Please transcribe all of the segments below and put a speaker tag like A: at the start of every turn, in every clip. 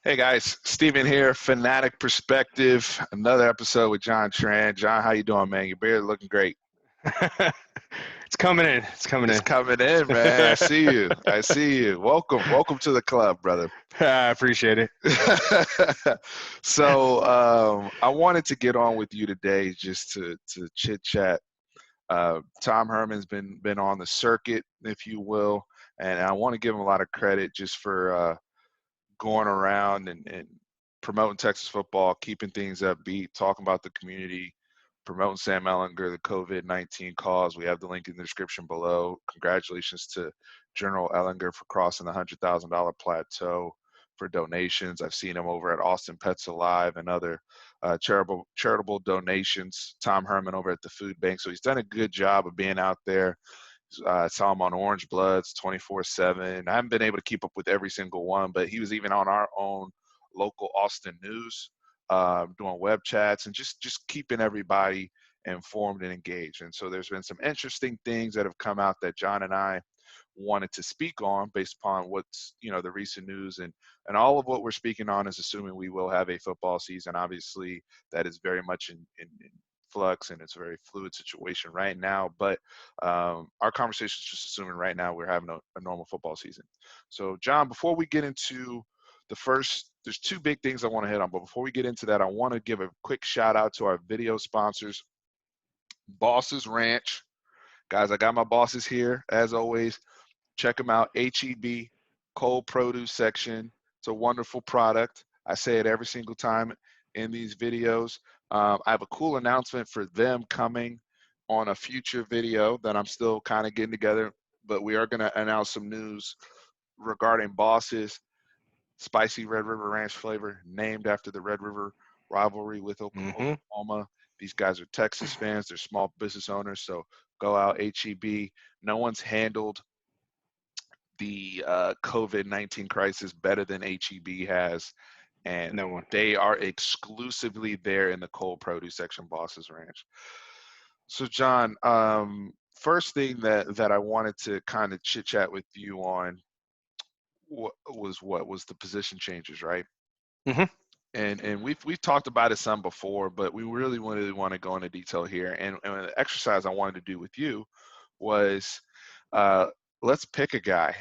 A: Hey guys, Steven here, Fanatic Perspective. Another episode with John Tran. John, how you doing, man? Your beard looking great.
B: It's coming in. It's coming
A: It's
B: in.
A: coming in, man. I see you. I see you. Welcome to the club, brother.
B: I appreciate it.
A: I wanted to get on with you today just to chit chat. Tom Herman's been on the circuit, if you will, and I want to give him a lot of credit just for going around and promoting Texas football, keeping things upbeat, talking about the community, promoting Sam Ellinger, the COVID-19 cause. We have the link in the description below. Congratulations to General Ellinger for crossing the $100,000 plateau for donations. I've seen him over at Austin Pets Alive and other charitable donations. Tom Herman over at the food bank. So he's done a good job of being out there. I saw him on Orange Bloods 24/7. I haven't been able to keep up with every single one, but he was even on our own local Austin news, doing web chats and just keeping everybody informed and engaged. And so there's been some interesting things that have come out that John and I wanted to speak on based upon what's the recent news, and all of what we're speaking on is assuming we will have a football season. Obviously, that is very much in flux, and it's a very fluid situation right now. But our conversation is just assuming right now we're having a normal football season. So, John, before we get into there's two big things I want to hit on. But before we get into that, I want to give a quick shout out to our video sponsors, Bosses Ranch. Guys, I got my bosses here as always. Check them out. HEB, cold produce section. It's a wonderful product. I say it every single time in these videos. I have a cool announcement for them coming on a future video that I'm still kind of getting together, but we are going to announce some news regarding Bosses Spicy Red River Ranch flavor, named after the Red River rivalry with
B: Hmm.
A: Oklahoma. These guys are Texas fans. They're small business owners, so go out, HEB. No one's handled the COVID-19 crisis better than HEB has, and
B: No one.
A: they are exclusively there in the cold produce section, Boss's Ranch. So, John, first thing that I wanted to kind of chit chat with you on what was the position changes, right?
B: Hmm.
A: And we've talked about it some before, but we really want to go into detail here. And the exercise I wanted to do with you was, uh, let's pick a guy.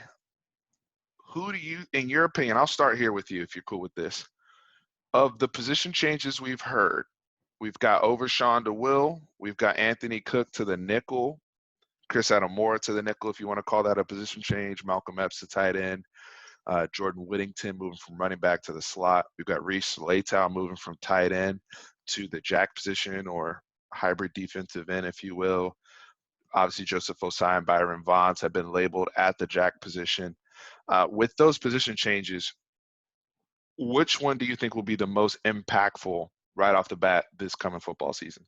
A: Who do you, in your opinion, I'll start here with you if you're cool with this. Of the position changes we've heard, we've got Overshawn to Will, we've got Anthony Cook to the nickel, Chris Adamora to the nickel, if you want to call that a position change, Malcolm Epps to tight end, Jordan Whittington moving from running back to the slot. We've got Reese Laytow moving from tight end to the jack position, or hybrid defensive end, if you will. Obviously, Joseph Osai and Byron Vaughns have been labeled at the jack position. With those position changes, which one do you think will be the most impactful right off the bat this coming football season?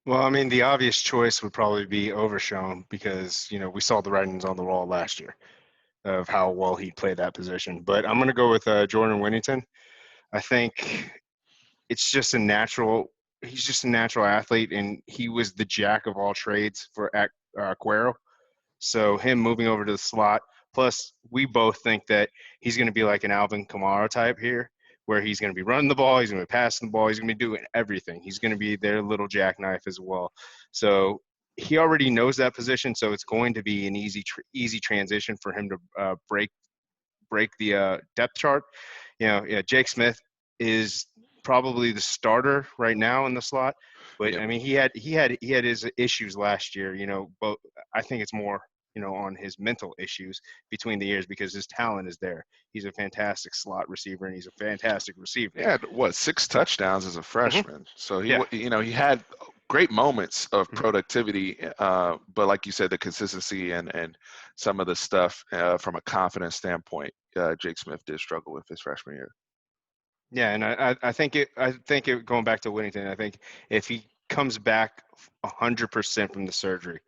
B: Well, I mean, the obvious choice would probably be Overshown because, we saw the writings on the wall last year of how well he played that position. But I'm going to go with Jordan Whittington. I think it's just a natural. He's just a natural athlete, and he was the jack of all trades for Cuero. So him moving over to the slot, plus we both think that he's going to be like an Alvin Kamara type here, where he's going to be running the ball, he's going to be passing the ball, he's going to be doing everything. He's going to be their little jackknife as well. So he already knows that position, so it's going to be an easy transition for him to break the depth chart. Yeah, Jake Smith is probably the starter right now in the slot. But
A: Yep.
B: I mean, he had his issues last year. But I think it's more on his mental issues between the years because his talent is there. He's a fantastic slot receiver and he's a fantastic receiver.
A: He had what, 6 touchdowns as a
B: Hmm.
A: freshman. So
B: Yeah.
A: he had great moments of
B: Hmm.
A: productivity, but like you said, the consistency and some of the stuff from a confidence standpoint, Jake Smith did struggle with his freshman year.
B: Yeah, and I think it going back to Whittington. I think if he comes back 100% from the surgery,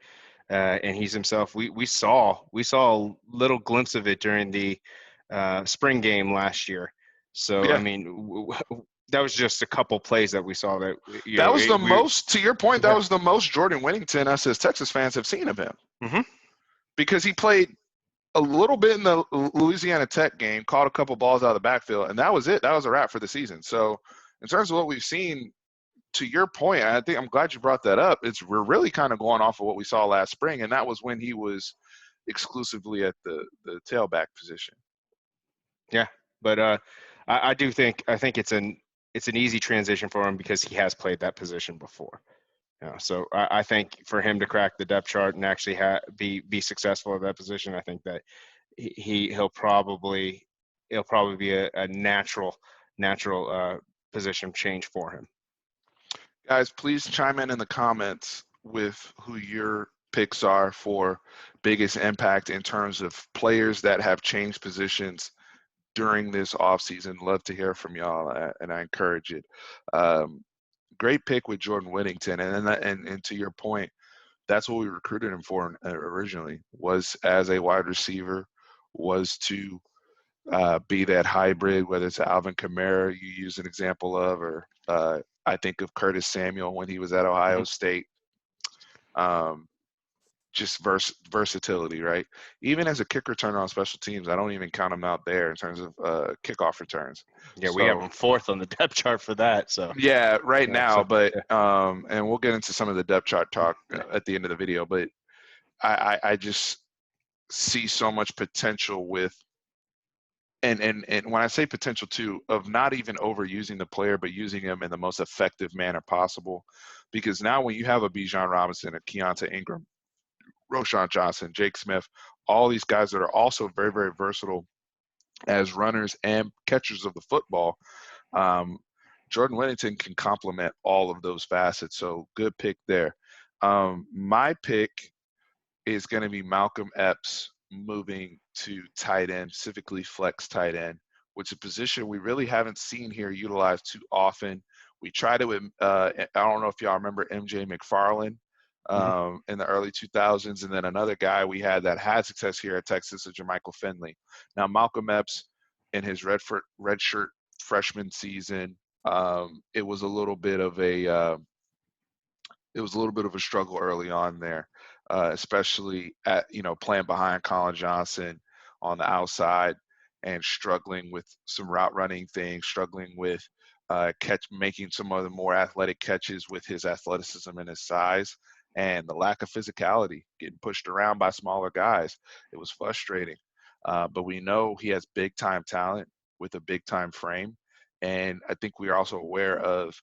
B: and he's himself. We saw a little glimpse of it during the spring game last year. So I
A: Yeah,
B: mean, that was just a couple plays that we saw that
A: that was the
B: we
A: most. To your point, that
B: yeah.
A: was the most Jordan Whittington us as Texas fans have seen of him
B: Hmm.
A: because he played a little bit in the Louisiana Tech game, caught a couple balls out of the backfield, and that was it. That was a wrap for the season. So in terms of what we've seen, to your point, I think I'm glad you brought that up. We're really kind of going off of what we saw last spring, and that was when he was exclusively at the tailback position.
B: Yeah, but I do think it's an easy transition for him because he has played that position before. So I think for him to crack the depth chart and actually be successful at that position, I think that he'll probably be a natural position change for him.
A: Guys, please chime in the comments with who your picks are for biggest impact in terms of players that have changed positions during this offseason. Love to hear from y'all, and I encourage it. Great pick with Jordan Whittington, and to your point, that's what we recruited him for originally, was as a wide receiver, was to be that hybrid, whether it's Alvin Kamara you use an example of, or I think of Curtis Samuel when he was at Ohio State. Just versatility, right? Even as a kick returner on special teams, I don't even count him out there in terms of kickoff returns.
B: Yeah, we have him fourth on the depth chart for that. So
A: yeah, right now, but and we'll get into some of the depth chart talk at the end of the video. But I just see so much potential with, and when I say potential too, of not even overusing the player, but using him in the most effective manner possible. Because now when you have a Bijan Robinson, a Keontae Ingram, Roshan Johnson, Jake Smith, all these guys that are also very, very versatile as runners and catchers of the football, Jordan Whittington can complement all of those facets. So good pick there. My pick is going to be Malcolm Epps moving to tight end, specifically flex tight end, which is a position we really haven't seen here utilized too often. We tried it with, I don't know if y'all remember MJ McFarland in the early 2000s, and then another guy we had that had success here at Texas is Jermichael Finley. Now, Malcolm Epps in his redshirt freshman season, it was a little bit of a struggle early on there, especially at playing behind Colin Johnson on the outside and struggling with some route running things, struggling with making some of the more athletic catches with his athleticism and his size, and the lack of physicality, getting pushed around by smaller guys. It was frustrating. But we know he has big time talent with a big time frame. And I think we are also aware of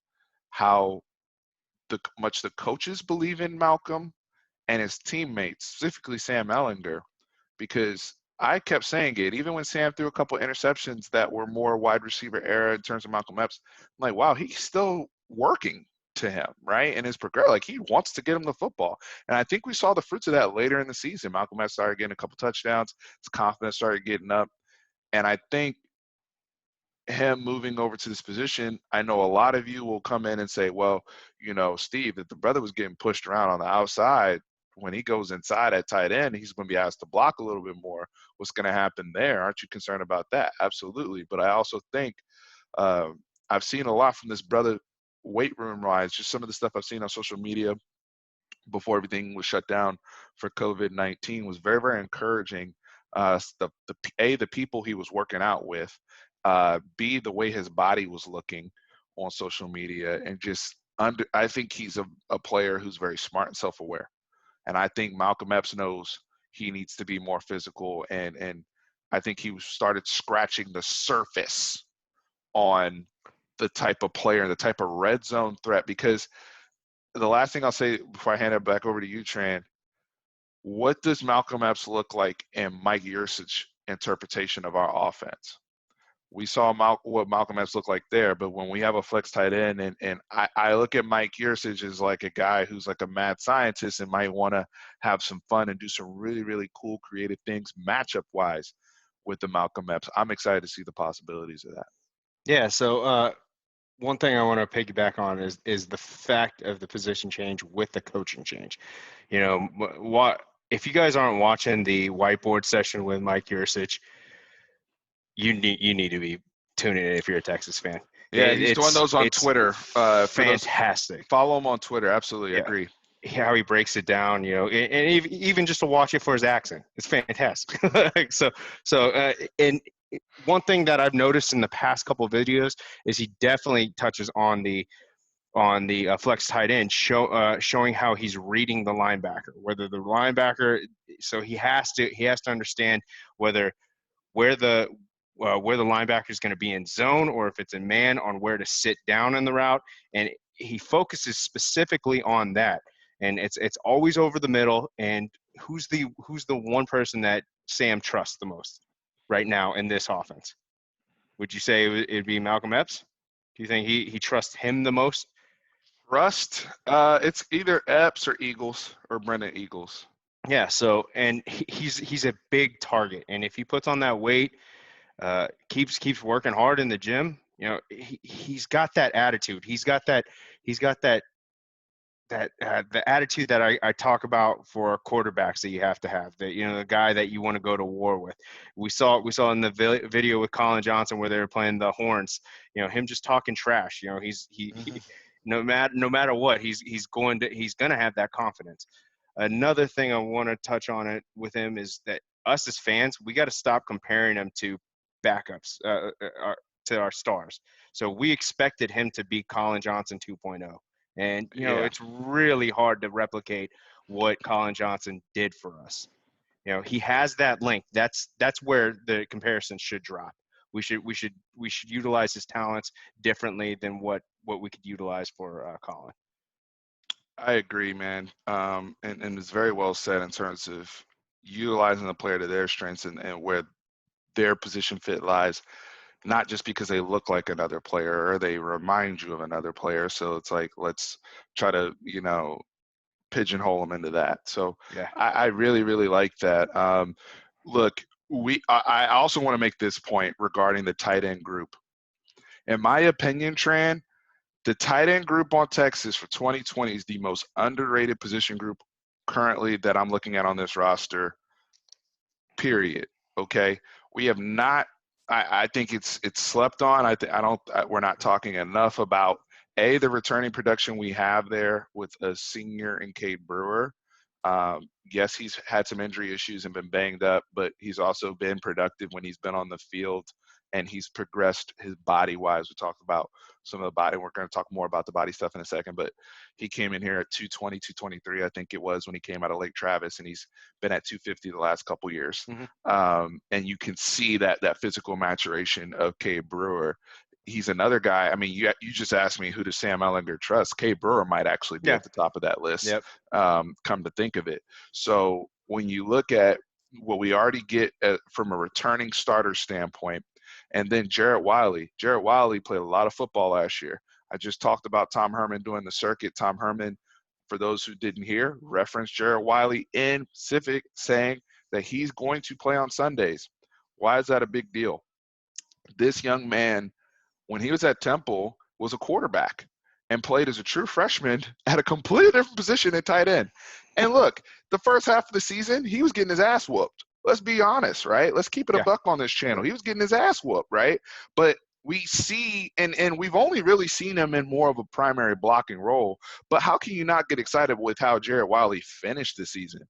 A: how much the coaches believe in Malcolm and his teammates, specifically Sam Ellinger, because I kept saying it, even when Sam threw a couple interceptions that were more wide receiver era in terms of Malcolm Epps, I'm like, wow, he's still working to him, right? And his progress, like he wants to get him the football. And I think we saw the fruits of that later in the season. Malcolm Epps started getting a couple touchdowns, his confidence started getting up. And I think him moving over to this position, I know a lot of you will come in and say, well, Steve, if the brother was getting pushed around on the outside, when he goes inside at tight end, he's going to be asked to block a little bit more. What's going to happen there? Aren't you concerned about that? Absolutely. But I also think I've seen a lot from this brother weight room wise, just some of the stuff I've seen on social media before everything was shut down for COVID-19 was very, very encouraging. The people he was working out with, B, the way his body was looking on social media, and just I think he's a player who's very smart and self-aware. And I think Malcolm Epps knows he needs to be more physical, and I think he started scratching the surface on the type of player, the type of red zone threat. Because the last thing I'll say before I hand it back over to you, Tran, what does Malcolm Epps look like in Mike Yurcich's interpretation of our offense? We saw what Malcolm Epps looked like there, but when we have a flex tight end, and I look at Mike Yurcich as like a guy who's like a mad scientist and might want to have some fun and do some really, really cool, creative things matchup-wise with the Malcolm Epps. I'm excited to see the possibilities of that.
B: Yeah, so one thing I want to piggyback on is the fact of the position change with the coaching change. What if you guys aren't watching the whiteboard session with Mike Yurcich, you need to be tuning in if you're a Texas fan.
A: Yeah, he's doing those on Twitter.
B: Fantastic.
A: Follow him on Twitter. Absolutely,
B: yeah.
A: agree.
B: how he breaks it down, and even just to watch it for his accent, it's fantastic. Like, and one thing that I've noticed in the past couple of videos is he definitely touches on the flex tight end, showing how he's reading the linebacker, whether the linebacker. So he has to understand whether where the where the linebacker is going to be in zone or if it's in man, on where to sit down in the route, and he focuses specifically on that. And it's always over the middle. And who's the one person that Sam trusts the most right now in this offense? Would you say it'd be Malcolm Epps? Do you think he trusts him the most?
A: Rust, it's either Epps or Eagles or Brendan Eagles.
B: Yeah. So, and he's a big target, and if he puts on that weight, keeps working hard in the gym, he's got that attitude. He's got that the attitude that I talk about for quarterbacks that you have to have, that the guy that you want to go to war with. We saw in the video with Colin Johnson where they were playing the Horns, him just talking trash. He no matter what, he's going to have that confidence. Another thing I want to touch on it with him is that us as fans, we got to stop comparing him to backups, to our stars. So we expected him to be Colin Johnson 2.0. And,
A: Yeah,
B: it's really hard to replicate what Colin Johnson did for us. He has that link. That's where the comparison should drop. We should utilize his talents differently than what we could utilize for Colin.
A: I agree, man. And it's very well said in terms of utilizing the player to their strengths and where their position fit lies, not just because they look like another player or they remind you of another player. So it's like, let's try to, pigeonhole them into that. So
B: Yeah.
A: I really, really like that. Look, I also want to make this point regarding the tight end group. In my opinion, Tran, the tight end group on Texas for 2020 is the most underrated position group currently that I'm looking at on this roster, period. Okay. We have not, I think it's slept on. We're not talking enough about the returning production we have there with a senior in Cade Brewer. Yes, he's had some injury issues and been banged up, but he's also been productive when he's been on the field, and he's progressed his body wise. We talked about some of the body. We're going to talk more about the body stuff in a second, but he came in here at 220, 223, I think it was, when he came out of Lake Travis, and he's been at 250 the last couple years.
B: Mm-hmm.
A: And you can see that physical maturation of Cade Brewer. He's another guy. I mean, you just asked me who does Sam Ehlinger trust. Cade Brewer might actually be
B: Yeah.
A: at the top of that list.
B: Yep.
A: Come to think of it. So when you look at what we already get from a returning starter standpoint, and then Jarrett Wiley played a lot of football last year. I just talked about Tom Herman doing the circuit. Tom Herman, for those who didn't hear, referenced Jarrett Wiley in Pacific, saying that he's going to play on Sundays. Why is that a big deal? This young man, when he was at Temple, was a quarterback and played as a true freshman at a completely different position at tight end. And look, the first half of the season, he was getting his ass whooped. Let's be honest, right? Let's keep it a buck on this channel. He was getting his ass whooped, right? But we see, and we've only really seen him in more of a primary blocking role. But how can you not get excited with how Jarrett Wiley finished the season?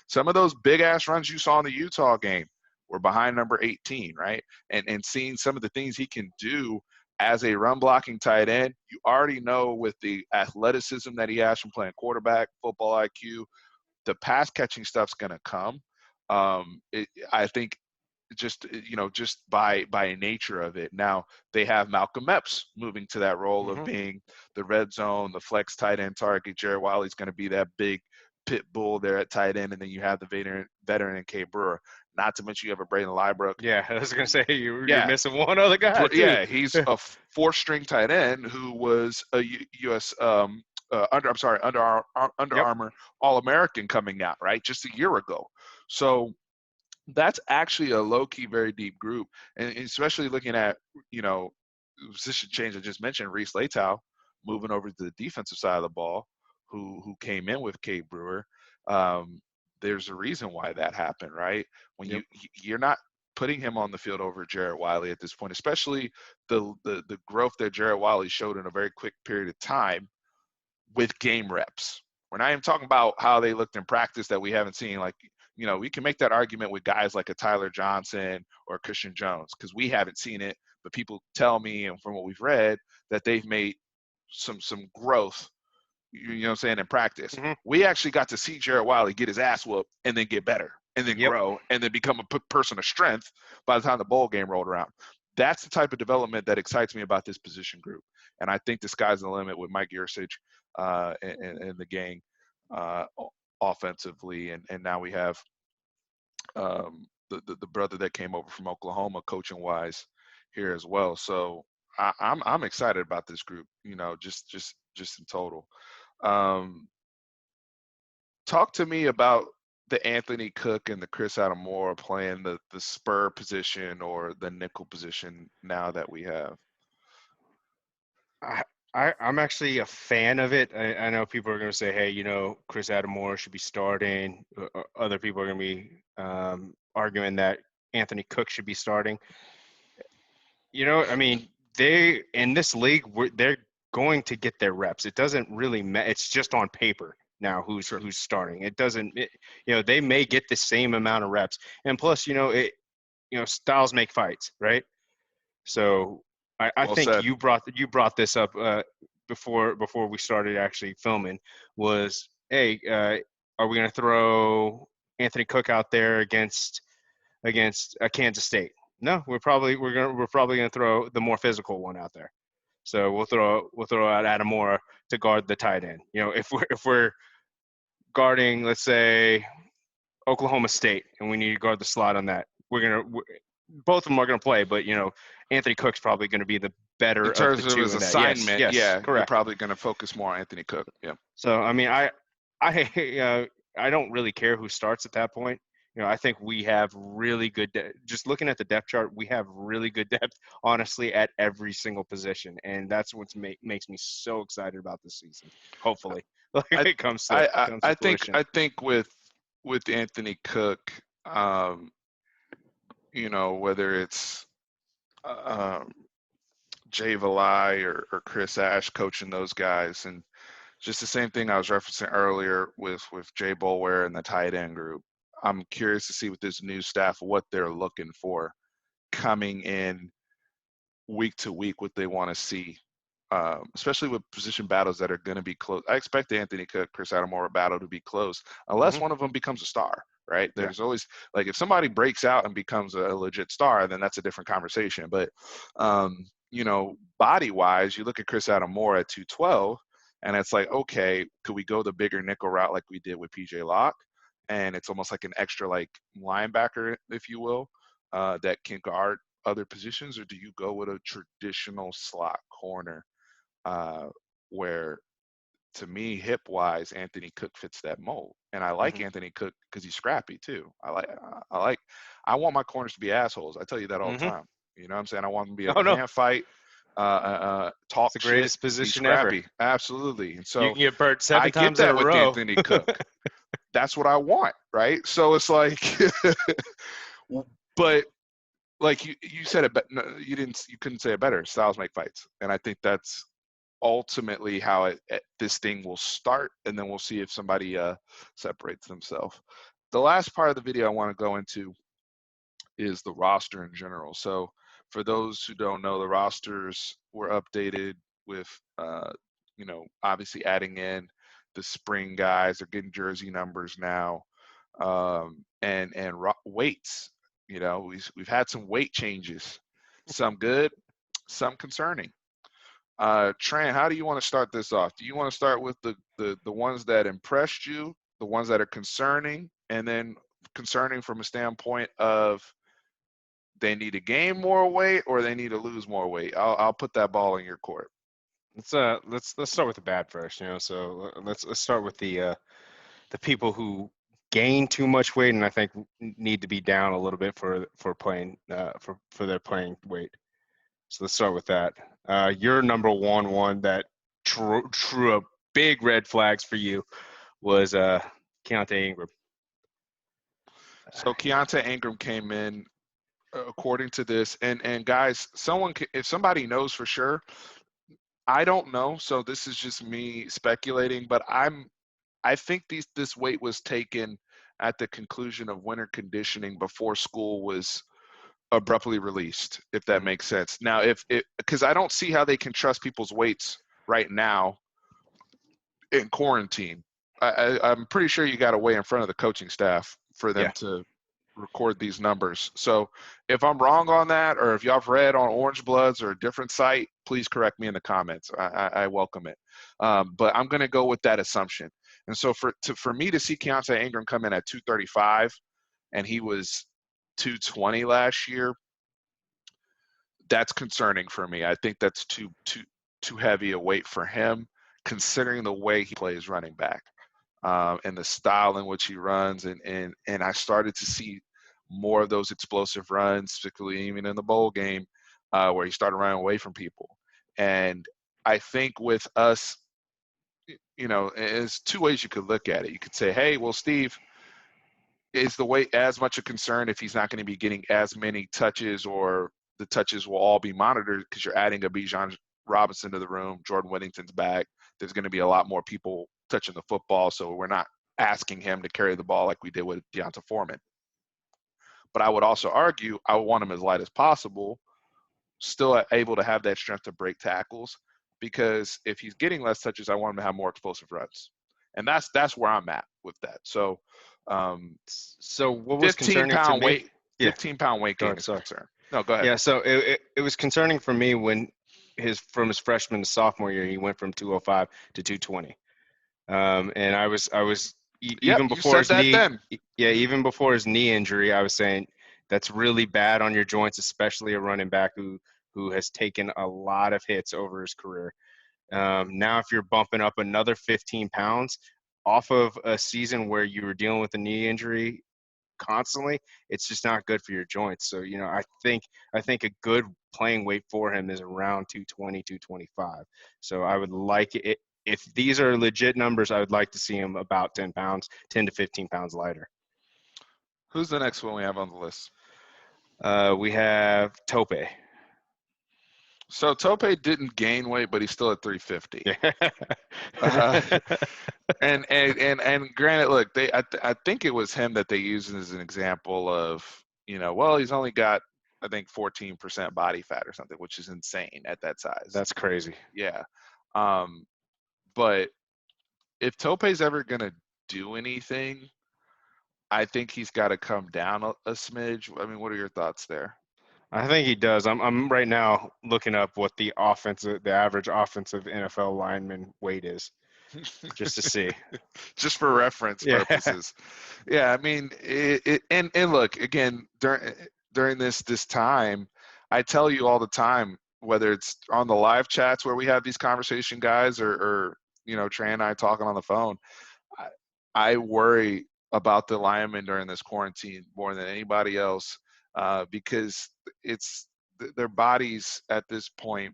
A: Some of those big ass runs you saw in the Utah game were behind number 18, right? And seeing some of the things he can do as a run blocking tight end, you already know with the athleticism that he has from playing quarterback, football IQ, the pass catching stuff's going to come. I think just by nature of it. Now they have Malcolm Epps moving to that role of being the red zone, the flex tight end target. Jarrett Wiley's going to be that big pit bull there at tight end, and then you have the veteran in Cade Brewer. Not to mention you have a Braden Liebrook.
B: Yeah, I was gonna say you're missing one other guy too.
A: Yeah, he's a four-string tight end who was a U.S. Under Armour All-American coming out right just a year ago. So that's actually a low-key, very deep group, and especially looking at position change I just mentioned, Reese Latow moving over to the defensive side of the ball, who came in with Cade Brewer. There's a reason why that happened, right? When you're not putting him on the field over Jarrett Wiley at this point, especially the growth that Jarrett Wiley showed in a very quick period of time with game reps. We're not even talking about how they looked in practice that we haven't seen. Like, we can make that argument with guys like a Tyler Johnson or Christian Jones because we haven't seen it, but people tell me, and from what we've read, that they've made some growth, what I'm saying, in practice.
B: Mhm.
A: We actually got to see Jared Wiley get his ass whooped and then get better and then
B: Yep.
A: grow and then become a person of strength by the time the bowl game rolled around. That's the type of development that excites me about this position group. And I think the sky's the limit with Mike Yursich and the gang uh, offensively. And now we have the brother that came over from Oklahoma coaching wise here as well. So I'm excited about this group, just in total. Um, Talk to me about the Anthony Cook and the Chris Adamora playing the spur position or the nickel position now that we have.
B: I'm actually a fan of it. I know people are going to say, hey, Chris Adamore should be starting. Other people are going to be arguing that Anthony Cook should be starting. I mean, they in this league, they're going to get their reps. It doesn't really matter. It's just on paper now who's starting. It doesn't. They may get the same amount of reps, and plus, styles make fights, right? So I
A: Well
B: think
A: said.
B: you brought this up before we started actually filming. Was, hey, are we going to throw Anthony Cook out there against Kansas State? No, we're probably gonna throw the more physical one out there. So we'll throw out Adamora to guard the tight end. If we're guarding, let's say, Oklahoma State, and we need to guard the slot on that, both of them are gonna play, but Anthony Cook's probably gonna be the better
A: In
B: of the
A: terms of
B: two
A: his
B: in that. Yes,
A: assignment,
B: yes,
A: yeah, you're
B: correct.
A: probably going to focus more on Anthony Cook. Yeah.
B: So I mean, I don't really care who starts at that point. I think we have really good. Just looking at the depth chart, we have really good depth, honestly, at every single position, and that's what makes me so excited about this season. Hopefully,
A: I
B: it comes to fruition.
A: I think with Anthony Cook, whether it's um, Jay Valai or Chris Ash coaching those guys, and just the same thing I was referencing earlier with Jay Bolware and the tight end group. I'm curious to see with this new staff what they're looking for coming in week to week, what they want to see, especially with position battles that are going to be close. I expect the Anthony Cook, Chris Adamora battle to be close, unless one of them becomes a star, right?
B: Yeah.
A: There's always, like, if somebody breaks out and becomes a legit star, then that's a different conversation. But, body-wise, you look at Chris Adamora at 212, and it's like, okay, could we go the bigger nickel route like we did with PJ Locke? And it's almost like an extra, like, linebacker, if you will, that can guard other positions, or do you go with a traditional slot corner where, to me, hip wise, Anthony Cook fits that mold? And I like Anthony Cook because he's scrappy too. I want my corners to be assholes. I tell you that all the time. You know what I'm saying? I want them to be able to hand fight, talk
B: It's the
A: shit,
B: greatest
A: be
B: position
A: scrappy.
B: ever.
A: Absolutely. And so
B: You can get burnt 7
A: I get
B: times in
A: that
B: a
A: with
B: row.
A: Anthony Cook. That's what I want, right? So it's like, but like you said it, but no, you couldn't say it better. Styles make fights, and I think that's ultimately how this thing will start, and then we'll see if somebody separates themselves. The last part of the video I want to go into is the roster in general. So for those who don't know, the rosters were updated with obviously adding in the spring guys. They're getting jersey numbers now, and weights. We've had some weight changes, some good, some concerning. Tran, how do you want to start this off? Do you want to start with the ones that impressed you, the ones that are concerning, and then concerning from a standpoint of they need to gain more weight or they need to lose more weight? I'll put that ball in your court.
B: Let's start with the bad first. So let's start with the people who gain too much weight and I think need to be down a little bit for playing for their playing weight. So let's start with that. Your number one that drew up big red flags for you was Keontae Ingram.
A: So Keontae Ingram came in according to this, and guys, if somebody knows for sure, I don't know. So this is just me speculating, but I'm I think this weight was taken at the conclusion of winter conditioning before school was abruptly released, if that
B: Mhm.
A: makes sense. Now, if it because I don't see how they can trust people's weights right now in quarantine. I'm pretty sure you got to weigh in front of the coaching staff for them
B: Yeah.
A: to record these numbers. So if I'm wrong on that, or if y'all have read on Orange Bloods or a different site, please correct me in the comments. I welcome it. But I'm going to go with that assumption. And so for me to see Keontae Ingram come in at 235, and he was 220 last year, that's concerning for me. I think that's too heavy a weight for him, considering the way he plays running back, and the style in which he runs. And I started to see more of those explosive runs, particularly even in the bowl game, where he started running away from people. And I think with us, there's two ways you could look at it. You could say, hey, well, Steve, is the weight as much a concern if he's not going to be getting as many touches, or the touches will all be monitored because you're adding a Bijan Robinson to the room, Jordan Whittington's back. There's going to be a lot more people touching the football, so we're not asking him to carry the ball like we did with Deonta Foreman. But I would also argue I want him as light as possible, still able to have that strength to break tackles, because if he's getting less touches, I want him to have more explosive runs. And that's where I'm at with that. So
B: So what was
A: 15
B: concerning to
A: pound
B: me?
A: weight,
B: Yeah.
A: 15-pound weight
B: Go
A: gain
B: ahead.
A: is a
B: Sorry.
A: concern. No, go ahead.
B: Yeah. So it was concerning for me when from his freshman to sophomore year, he went from 205 to 220. And
A: Yep,
B: even
A: you
B: before
A: said
B: his
A: that
B: knee,
A: then.
B: yeah, even before his knee injury, I was saying that's really bad on your joints, especially a running back who has taken a lot of hits over his career. Now, if you're bumping up another 15 pounds off of a season where you were dealing with a knee injury constantly, it's just not good for your joints. So, I think a good playing weight for him is around 220, 225. So I would like it. If these are legit numbers, I would like to see him about 10 pounds, 10 to 15 pounds lighter.
A: Who's the next one we have on the list?
B: We have Tope.
A: So Tope didn't gain weight, but he's still at 350.
B: Yeah.
A: Uh, and granted, look, I think it was him that they used as an example of, well, he's only got, I think, 14% body fat or something, which is insane at that size.
B: That's crazy.
A: Yeah. But if Tope's ever gonna do anything, I think he's got to come down a smidge. I mean, what are your thoughts there?
B: I think he does. I'm right now looking up what the average offensive NFL lineman weight is, just to see.
A: Just for reference
B: Yeah.
A: purposes. Yeah, I mean, and look, again, during this time, I tell you all the time, whether it's on the live chats where we have these conversation guys, or Trey and I talking on the phone, I, I worry about the linemen during this quarantine more than anybody else, because it's their bodies at this point,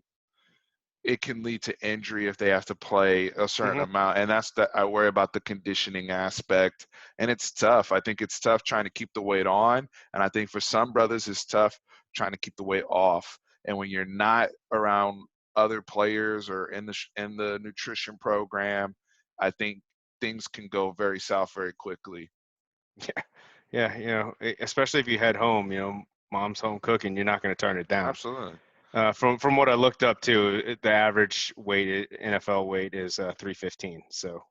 A: it can lead to injury if they have to play a certain
B: Hmm.
A: amount. And I worry about the conditioning aspect. And it's tough. I think it's tough trying to keep the weight on. And I think for some brothers, it's tough trying to keep the weight off. And when you're not around other players or in the nutrition program, I think things can go very south very quickly.
B: Yeah. Yeah. Especially if you head home, mom's home cooking, you're not going to turn it down.
A: Absolutely.
B: From what I looked up to, the average NFL weight is 315. So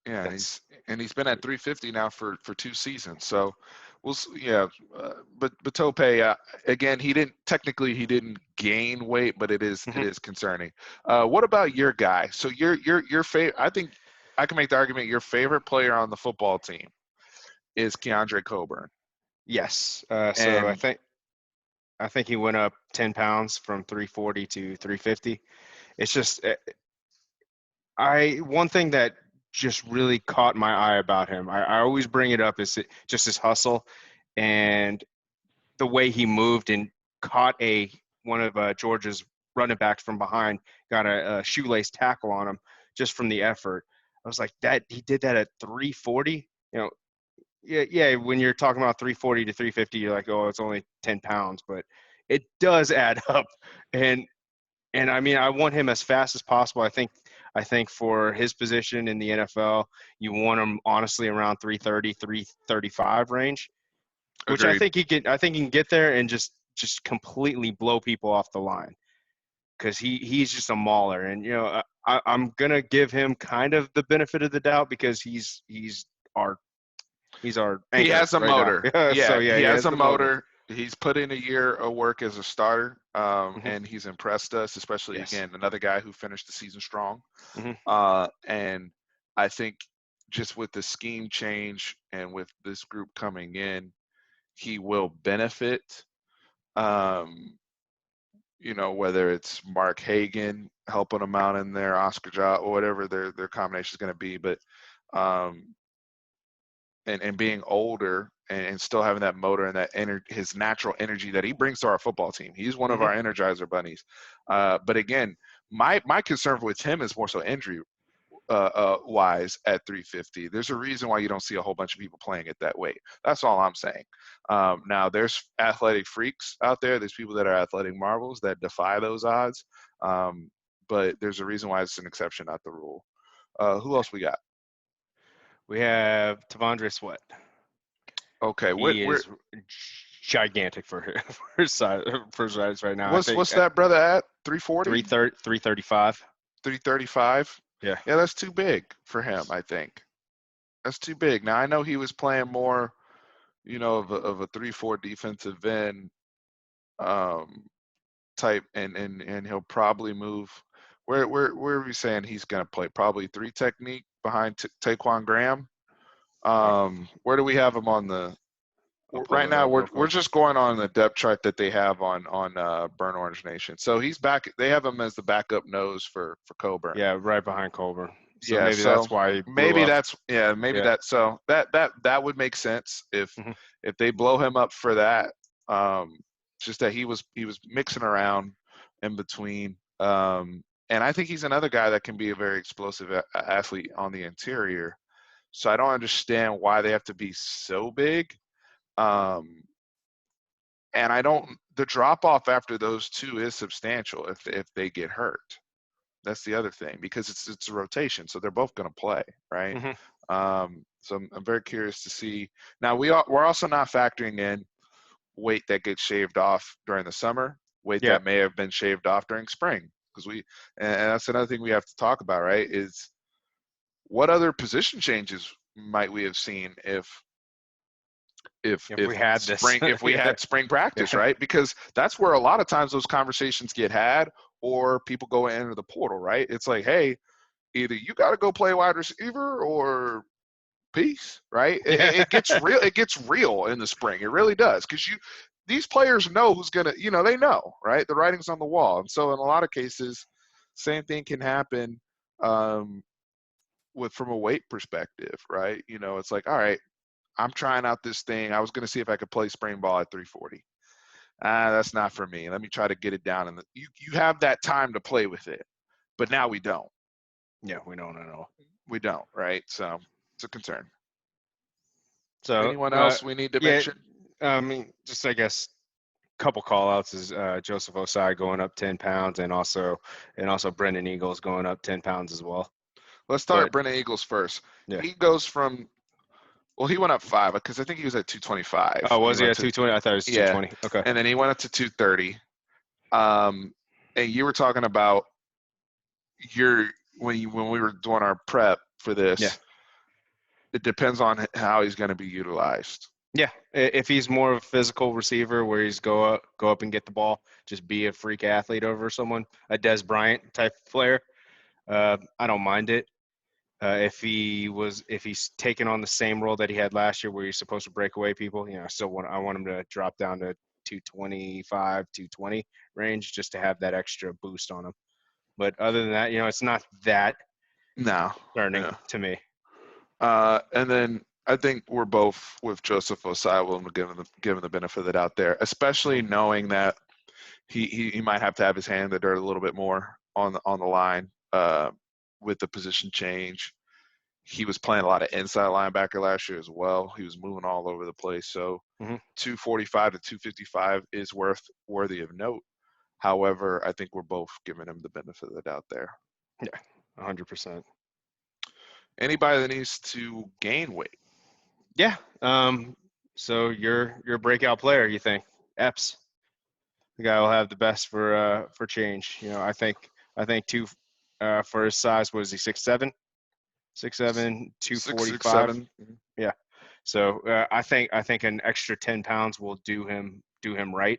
A: Yeah,
B: that's
A: he's been at 350 now for 2 seasons. So yeah, but Tope, again, he didn't gain weight, but it
B: mhm.
A: is concerning. What about your guy? So your favorite, I think I can make the argument your favorite player on the football team is Keandre Coburn.
B: Yes. So I
A: And
B: think I think he went up 10 pounds from 340 to 350. It's just one thing that just really caught my eye about him. I always bring it up is just his hustle and the way he moved and caught one of Georgia's running backs from behind, got a shoelace tackle on him just from the effort. I was like, that he did that at 340. Yeah. When you're talking about 340 to 350, you're like, oh, it's only 10 pounds, but it does add up. And I mean, I want him as fast as possible. I think for his position in the NFL, you want him honestly around 330, 335 range, which I
A: Agreed.
B: think he can. I think he can get there and just completely blow people off the line because he's just a mauler. And I'm gonna give him kind of the benefit of the doubt because our he's our
A: He
B: anchor
A: has a
B: right now.
A: motor.
B: So
A: Yeah,
B: yeah,
A: he
B: he
A: has
B: has
A: a
B: the motor.
A: motor. He's put in a year of work as a starter,
B: Hmm.
A: and he's impressed us, especially,
B: Yes.
A: again, another guy who finished the season strong.
B: Hmm.
A: And I think just with the scheme change and with this group coming in, he will benefit. Um, whether it's Mark Hagan helping him out in there, Oscar Ja, or whatever their combination is going to be. But um, and being older and still having that motor and that his natural energy that he brings to our football team. He's one of
B: Hmm.
A: our energizer bunnies. But again, my concern with him is more so injury wise at 350. There's a reason why you don't see a whole bunch of people playing it that weight. That's all I'm saying. Now, there's athletic freaks out there. There's people that are athletic marvels that defy those odds. But there's a reason why it's an exception, not the rule. Who else we got?
B: We have Tavondre Sweat.
A: Okay,
B: He is gigantic for his size right now. I think
A: what's that brother at? 340?
B: 335.
A: 335?
B: Yeah.
A: Yeah, that's too big for him, I think. That's too big. Now, I know he was playing more, of a 3-4 defensive end um, type, and he'll probably move. Where are we saying he's going to play? Probably 3 technique behind Taquan Graham.
B: Oh,
A: Where do we have him on the
B: I'll pull
A: right
B: it
A: now?
B: up
A: We're
B: real
A: we're
B: quick.
A: just going on the depth chart that they have on Burn Orange Nation. So he's back. They have him as the backup nose for Coburn.
B: Yeah, right behind Colburn. So
A: Yeah,
B: maybe
A: so
B: that's why he blew
A: maybe
B: up.
A: that's yeah, maybe
B: Yeah.
A: that so that would make sense
B: Hmm.
A: if they blow him up for that. It's just that he was mixing around in between. And I think he's another guy that can be a very explosive athlete on the interior. So I don't understand why they have to be so big. Um, and I don't the drop off after those two is substantial if they get hurt. That's the other thing because it's a rotation, so they're both going to play, right?
B: Hmm.
A: So I'm very curious to see. Now we're also not factoring in weight that gets shaved off during the summer, weight
B: Yeah.
A: that may have been shaved off during spring, because and that's another thing we have to talk about, right? Is what other position changes might we have seen
B: If we had this.
A: if we
B: Yeah.
A: had spring practice,
B: Yeah.
A: right? Because that's where a lot of times those conversations get had, or people go and enter the portal, right? It's like, hey, either you got to go play wide receiver or peace, right?
B: Yeah.
A: It gets real. It gets real in the spring. It really does, because these players know who's gonna, they know, right? The writing's on the wall, and so in a lot of cases, same thing can happen um, from a weight perspective, right? It's like, all right, I'm trying out this thing. I was gonna see if I could play spring ball at 340. That's not for me. Let me try to get it down, and you have that time to play with it, but now we don't.
B: Yeah, we don't know.
A: We don't, right? So it's a concern.
B: So,
A: Anyone else we need to
B: yeah,
A: mention?
B: I mean, just I guess couple call outs is Joseph Osai going up 10 pounds and also Brendan Eagles going up 10 pounds as well.
A: Let's
B: But
A: start Brennan Eagles first.
B: yeah.
A: He goes from he went up 5 because I think he was at 225
B: Oh,
A: when he
B: was he
A: went
B: at
A: to
B: 220? I thought it was
A: yeah,
B: 220. Okay.
A: and then he went up to 230. And you were talking about when we were doing our prep for
B: Yeah.
A: this. It depends on how he's going to be utilized.
B: Yeah. If he's more of a physical receiver where he's go up and get the ball, just be a freak athlete over someone, a Des Bryant type player, I don't mind it. If he's taking on the same role that he had last year where he's supposed to break away people, I want him to drop down to 225, 220 range just to have that extra boost on him. But other than that, it's not that
A: No,
B: concerning
A: yeah.
B: to me.
A: And then I think we're both with Joseph Osai. We'll give him the benefit of the doubt there, especially
B: Mhm.
A: knowing that he might have to have his hand in the dirt a little bit more on the line with the position change. He was playing a lot of inside linebacker last year as well. He was moving all over the place. So
B: Mhm.
A: 245 to 255 is worthy of note. However, I think we're both giving him the benefit of the doubt there.
B: Yeah, 100%.
A: Anybody that needs to gain weight?
B: Yeah. So your breakout player, you think? Epps, the guy will have the best for change. I think two for his size. Was he 6'7"? 6'7",
A: Six, six,
B: 245.
A: seven.
B: Yeah. So I think an extra 10 pounds will do him right,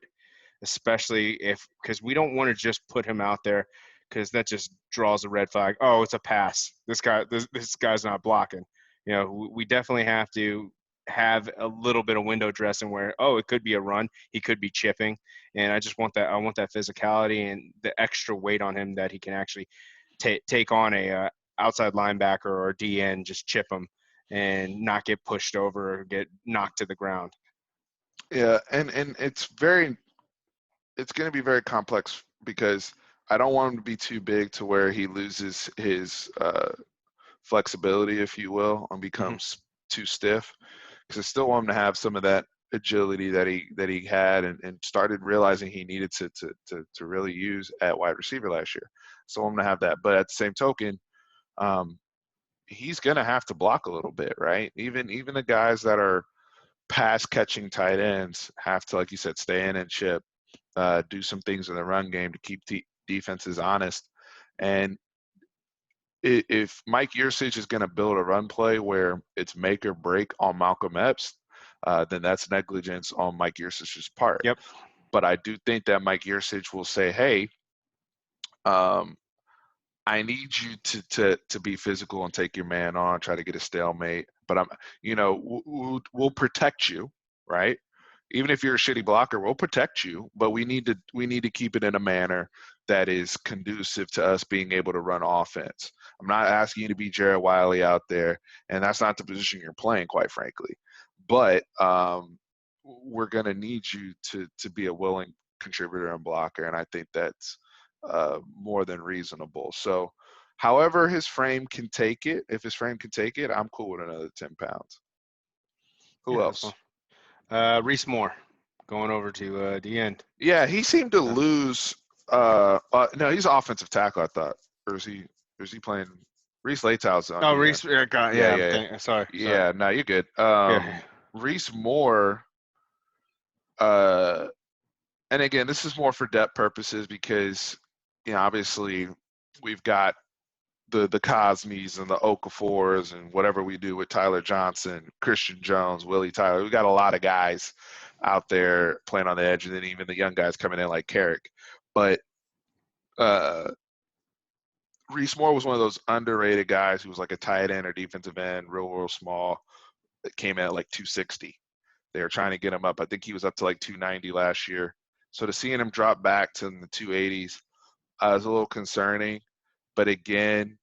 B: especially if because we don't want to just put him out there because that just draws a red flag. Oh, it's a pass. This guy's not blocking. We definitely have to have a little bit of window dressing where it could be a run, he could be chipping, and I want that physicality and the extra weight on him that he can actually take on a outside linebacker or DN, just chip him and not get pushed over or get knocked to the ground.
A: Yeah, and it's going to be very complex because I don't want him to be too big to where he loses his flexibility, if you will, and
B: Mm-hmm.
A: becomes too stiff. Because I still want him to have some of that agility that he had and started realizing he needed to really use at wide receiver last year. So I'm going to have that. But at the same token, um, he's going to have to block a little bit, right? Even the guys that are pass catching tight ends have to, like you said, stay in and chip, do some things in the run game to keep defenses honest. And if Mike Yursich is going to build a run play where it's make or break on Malcolm Epps, then that's negligence on Mike Yursich's part.
B: Yep.
A: But I do think that Mike Yursich will say, "Hey, um, I need you to be physical and take your man on, try to get a stalemate. But we'll protect you, right? Even if you're a shitty blocker, we'll protect you. But we need to keep it in a manner that is conducive to us being able to run offense. I'm not asking you to be Jared Wiley out there, and that's not the position you're playing, quite frankly. But we're gonna need you to be a willing contributor and blocker, and I think that's more than reasonable. So, however his frame can take it, if his frame can take it, I'm cool with another 10 pounds. Who
B: Yeah, that's fine.
A: else?
B: Reese Moore going over to the end.
A: Yeah, he seemed to
B: Uh,
A: lose. No, he's offensive tackle, I thought. Or is he playing? Reese Latow's on
B: oh,
A: DN.
B: Reese. Yeah,
A: Yeah, yeah,
B: sorry.
A: yeah. No, you're good.
B: Yeah.
A: Reese Moore. Uh, and again, this is more for depth purposes because, obviously we've got the Cosmes and the Okafors and whatever we do with Tyler Johnson, Christian Jones, Willie Tyler. We got a lot of guys out there playing on the edge, and then even the young guys coming in like Carrick. But uh, Reese Moore was one of those underrated guys who was like a tight end or defensive end, real small, that came in at like 260. They were trying to get him up. I think he was up to like 290 last year. So to seeing him drop back to the 280s is a little concerning. But again,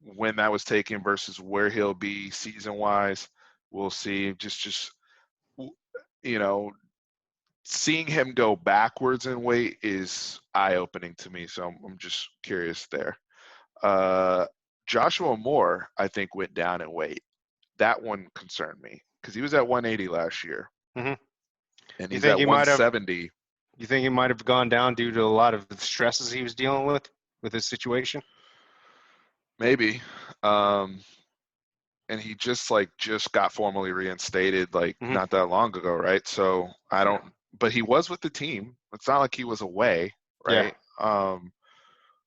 A: when that was taken versus where he'll be season wise, we'll see. Just you know, seeing him go backwards in weight is eye opening to me. So I'm just curious there. Uh, Joshua Moore, I think, went down in weight. That one concerned me because he was at 180 last year
B: hmm
A: and
B: You
A: he's
B: think
A: at
B: he might have?
A: 170.
B: You think he might have gone down due to a lot of the stresses he was dealing with his situation?
A: Maybe. Um, and he just got formally reinstated like
B: hmm
A: not that long ago, right? So I
B: Yeah.
A: don't, but he was with the team. It's not like he was away,
B: Yeah.
A: right?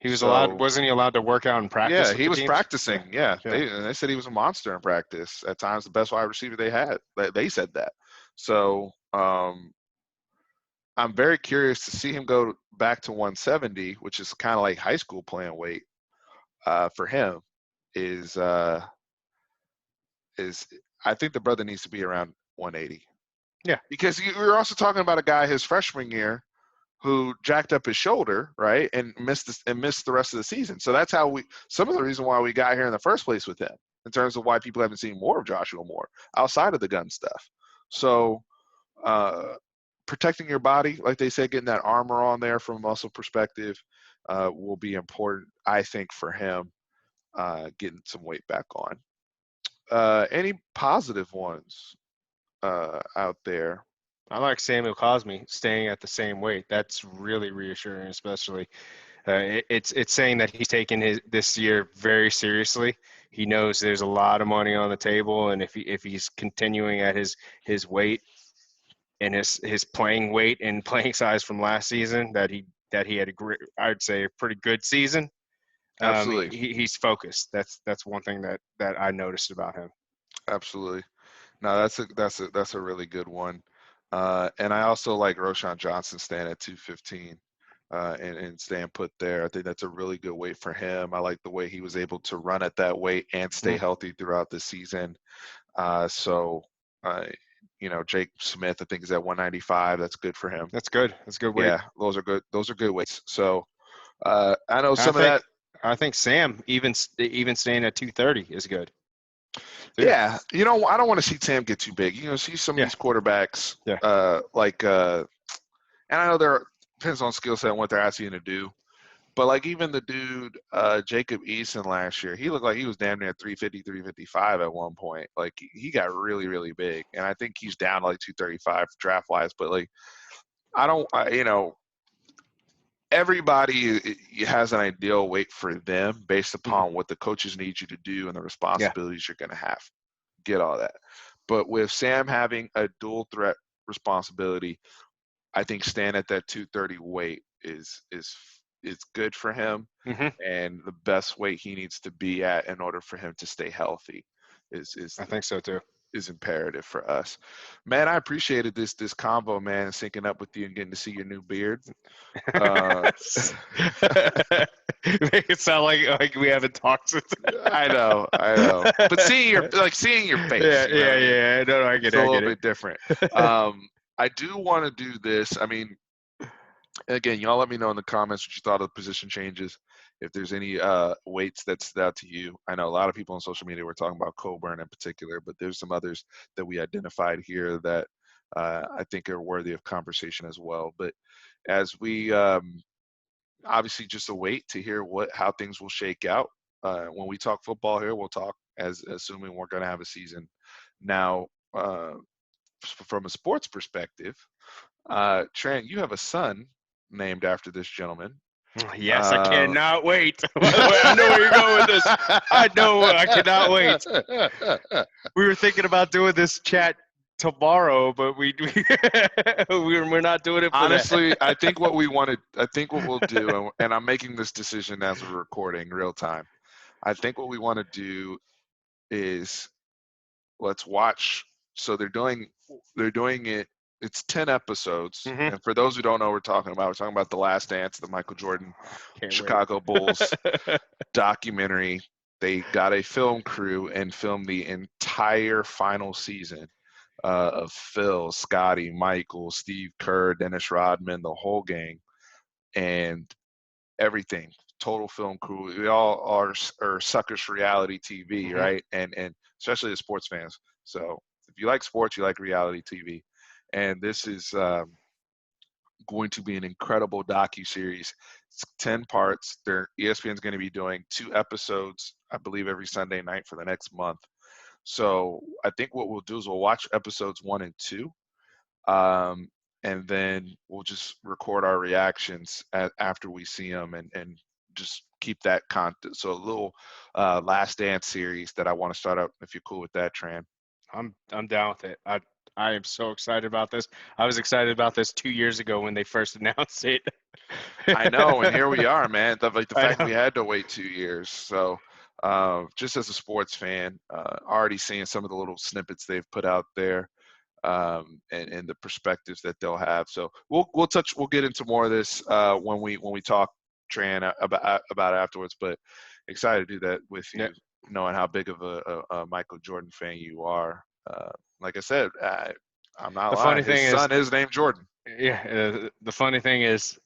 B: He was allowed.
A: So
B: Wasn't he allowed to work out and
A: yeah,
B: practice with
A: he
B: the
A: was
B: teams? Yeah.
A: practicing. Yeah,
B: Yeah.
A: they said he was a monster in practice. At times, the best wide receiver they had. They said that. So I'm very curious to see him go back to 170, which is kind of like high school playing weight for him. Is is I think the brother needs to be around 180
B: Yeah.
A: because you're also talking about a guy his freshman year who jacked up his shoulder, right, and missed the rest of the season. So that's how some of the reason why we got here in the first place with him, in terms of why people haven't seen more of Joshua Moore outside of the gun stuff. So uh, protecting your body, like they said, getting that armor on there from a muscle perspective will be important, I think, for him getting some weight back on. Any positive ones out there?
B: I like Samuel Cosme staying at the same weight. That's really reassuring, especially It's saying that he's taken this year very seriously. He knows there's a lot of money on the table, and if he's continuing at his weight and his playing weight and playing size from last season, that he had a great, I'd say, a pretty good season.
A: Absolutely.
B: He's focused. That's one thing that I noticed about him.
A: Absolutely. No, that's a really good one. And I also like Roshan Johnson staying at 215 and staying put there. I think that's a really good weight for him. I like the way he was able to run at that weight and stay
B: Mhm.
A: healthy throughout the season. So, uh, Jake Smith, I think, is at 195. That's good for him.
B: That's good. That's a good weight.
A: Yeah, those are good. Those are good weights. So I know
B: I
A: some of
B: think
A: that.
B: I think Sam even staying at 230 is good too.
A: Yeah, I don't want to see Sam get too big. See some of
B: Yeah,
A: these quarterbacks,
B: yeah.
A: and I know there depends on skill set and what they're asking you to do. But like even the dude, Jacob Eason last year, he looked like he was damn near 350, 355 at one point. Like he got really, really big, and I think he's down to like 235 draft wise. But like I don't, everybody has an ideal weight for them based
B: Mhm.
A: upon what the coaches need you to do and the
B: Yeah,
A: responsibilities you're going to have. Get all that. But with Sam having a dual threat responsibility, I think staying at that 230 weight is good for him,
B: hmm
A: and the best weight he needs to be at in order for him to stay healthy is is
B: I think so too.
A: is imperative for us. Man, I appreciated this combo, man, syncing up with you and getting to see your new beard. Uh,
B: Make it sound like we haven't talked since.
A: I know. But seeing your face,
B: Yeah,
A: you know what
B: yeah,
A: I mean?
B: yeah. No, I get
A: It's
B: it.
A: a
B: I
A: little
B: get it.
A: bit different. I do want to do this. I mean, again, y'all let me know in the comments what you thought of the position changes. If there's any weights that stood out to you. I know a lot of people on social media were talking about Coburn in particular, but there's some others that we identified here that I think are worthy of conversation as well. But as we obviously just await to hear how things will shake out. When we talk football here, we'll talk as assuming we're going to have a season. Now, from a sports perspective, Trent, you have a son named after this gentleman.
B: Yes, I
A: Uh,
B: cannot wait. By the way, I know where you're going with this. I know I cannot wait. We were thinking about doing this chat tomorrow, but we're not doing it for that.
A: Honestly, I think what we'll do, and I'm making this decision as we're recording real time. I think what we want to do is let's watch. So they're doing it. It's 10 episodes,
B: hmm
A: and for those who don't know, what we're talking about the Last Dance, the Michael Jordan
B: Can't wait.
A: Chicago Bulls documentary. They got a film crew and filmed the entire final season of Phil, Scotty, Michael, Steve Kerr, Dennis Rodman, the whole gang, and everything. Total film crew. We all are suckers for reality TV,
B: hmm
A: right? And especially as sports fans. So if you like sports, you like reality TV. And this is going to be an incredible docu-series. It's 10 parts. ESPN's going to be doing 2 episodes, I believe, every Sunday night for the next month. So I think what we'll do is we'll watch episodes 1 and 2, um, and then we'll just record our reactions after we see them, and just keep that content. So a little Last Dance series that I want to start up. If you're cool with that, Tran.
B: I'm down with it. I am so excited about this. I was excited about this 2 years ago when they first announced it.
A: I know, and here we are, man. The
B: I
A: fact
B: know.
A: we had to wait 2 years. So, just as a sports fan, already seeing some of the little snippets they've put out there, and the perspectives that they'll have. So we'll get into more of this when we talk Tran about it afterwards. But excited to do that with
B: Yeah.
A: you, knowing how big of a Michael Jordan fan you are. Like I said, I'm not
B: The
A: lying.
B: funny
A: His
B: thing is,
A: son is named Jordan.
B: yeah, the funny thing is,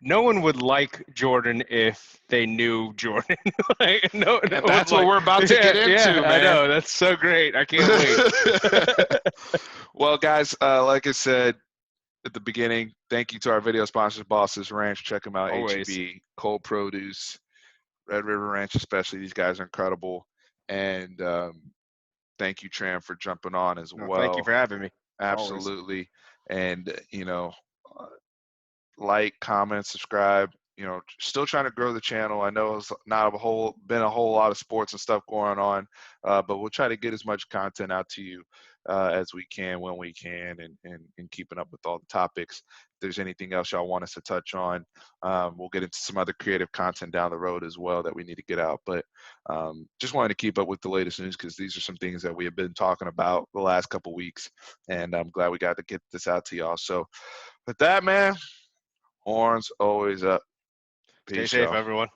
B: no one would like Jordan if they knew Jordan. Like, no
A: And
B: one would
A: that's what
B: like.
A: we're about to get
B: Yeah, yeah,
A: into,
B: I
A: man.
B: know. That's so great. I can't wait.
A: Well, guys, like I said at the beginning, thank you to our video sponsors, Bosses Ranch. Check them out,
B: Always.
A: HEB, Cold Produce, Red River Ranch especially. These guys are incredible. And thank you, Tram, for jumping on as
B: No, thank you
A: well.
B: for having me. Always.
A: Absolutely. And, like, comment, subscribe. still trying to grow the channel. I know it's not been a whole lot of sports and stuff going on, but we'll try to get as much content out to you as we can when we can, and keeping up with all the topics. If there's anything else y'all want us to touch on, we'll get into some other creative content down the road as well that we need to get out. But just wanted to keep up with the latest news because these are some things that we have been talking about the last couple weeks, and I'm glad we got to get this out to y'all. So with that, man, horns always up.
B: Stay
A: Peace,
B: safe,
A: y'all.
B: everyone.